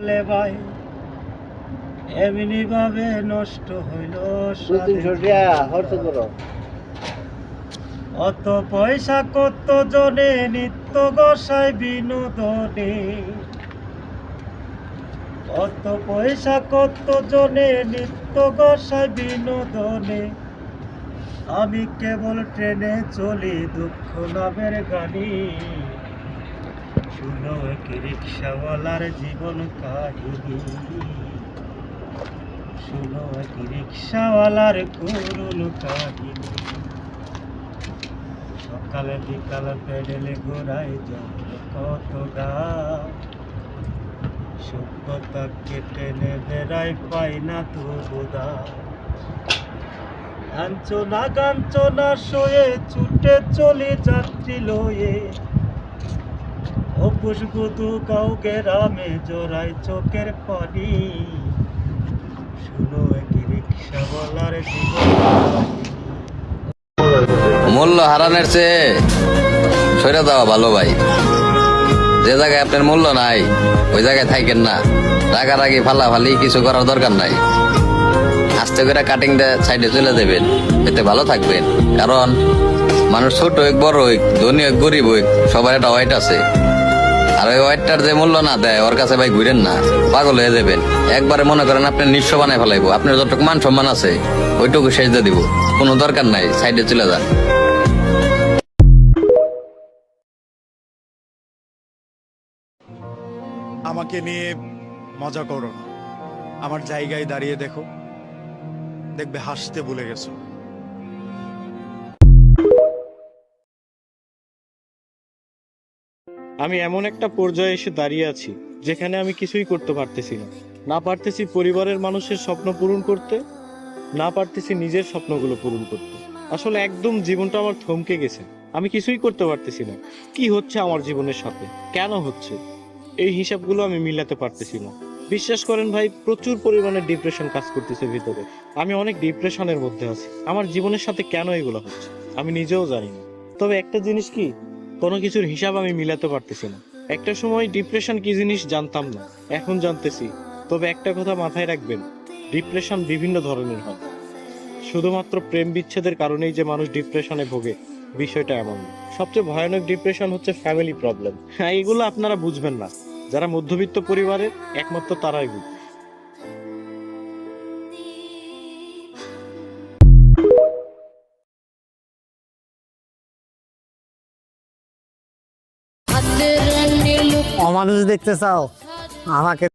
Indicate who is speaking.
Speaker 1: লে ভাই এমনি ভাবে নষ্ট হইল অত পয়সা কত জনে নিত্য গোসাই বিনোদনে অত পয়সা কত জনে নিত্য গোসাই বিনোদনে আমি কেবল ট্রেনে চলি দুঃখ নামের গানি শুনো এক রিক্সাওয়ালার জীবন কাহিনী শুনো এক রিক্সাওয়ালার করুণ কাহিনী সকালে বিকাল পেডেলে ঘোরায় যত কত গা সভ্যতাকে টেনে বেড়াই পাই না তবুদা গাঞ্চনা গাঞ্চনা শোয়ে ছুটে চলি যাত্রী লয়ে অপুষ গুদু কাউকে রামে জোড়াই চোখের পানি শুনো এক রিক্সাওয়ালার জীবন
Speaker 2: মূল্য হারানোর চেয়ে সরে দেওয়া ভালো ভাই। যে জায়গায় আপনার মূল্য নাই ওই জায়গায় থাকেন না, রাগারাগি ফালাফালি কিছু করার দরকার নাই। আস্তে করে কাটিং দিয়ে সাইডে চলে দেবেন, এতে ভালো থাকবেন। কারণ মানুষ ছোট হোক বড় হোক ধনী হোক গরিব হোক সবার একটা ওয়াইট আছে, আর ওই ওয়াইটটার যে মূল্য না দেয় ওর কাছে ভাই ঘুরেন না, পাগল হয়ে যাবেন। একবারে মনে করেন আপনি নিঃস্ব বানায় ফেলাইবো, আপনার যতটুকু মান সম্মান আছে ওইটুকু শেষ দিয়ে দিব, কোনো দরকার নাই, সাইডে চলে যান।
Speaker 3: আমাকে নিয়ে মজা করো না, আমার জায়গায় দাঁড়িয়ে দেখো, দেখবে হাসতে ভুলে গেছো।
Speaker 4: আমি এমন একটা পর্যায়ে এসে দাঁড়িয়ে আছি যেখানে আমি কিছুই করতে পারতেছি না। না পারতেছি পরিবারের মানুষের স্বপ্ন পূরণ করতে, না পারতেছি নিজের স্বপ্নগুলো পূরণ করতে। আসলে একদম জীবনটা আমার থমকে গেছে, আমি কিছুই করতে পারতেছি না। কি হচ্ছে আমার জীবনের সাথে, কেন হচ্ছে, এই হিসাবগুলো আমি মিলাতে পারতেছি না। বিশ্বাস করেন ভাই, প্রচুর পরিমাণে ডিপ্রেশন কাজ করতেছে ভিতরে। আমি অনেক ডিপ্রেশনের মধ্যে আছি। আমার জীবনের সাথে কেন এগুলো হচ্ছে আমি নিজেও জানি না। তবে একটা জিনিস কি, কোনো কিছুর হিসাব আমি মিলাতে পারতেছি না। একটা সময় ডিপ্রেশন কি জিনিস জানতাম না, এখন জানতেছি। তবে একটা কথা মাথায় রাখবেন, ডিপ্রেশন বিভিন্ন ধরনের হয়। শুধুমাত্র প্রেম বিচ্ছেদের কারণেই যে মানুষ ডিপ্রেশনে ভোগে বিষয়টা এমন না। সবচেয়ে ভয়ানক ডিপ্রেশন হচ্ছে ফ্যামিলি প্রবলেম। হ্যাঁ, এগুলো আপনারা বুঝবেন না, যারা মধ্যবিত্ত পরিবারের একমাত্র তারাই বুঝবে।
Speaker 5: অমানুষ দেখতে চাও আমাকে?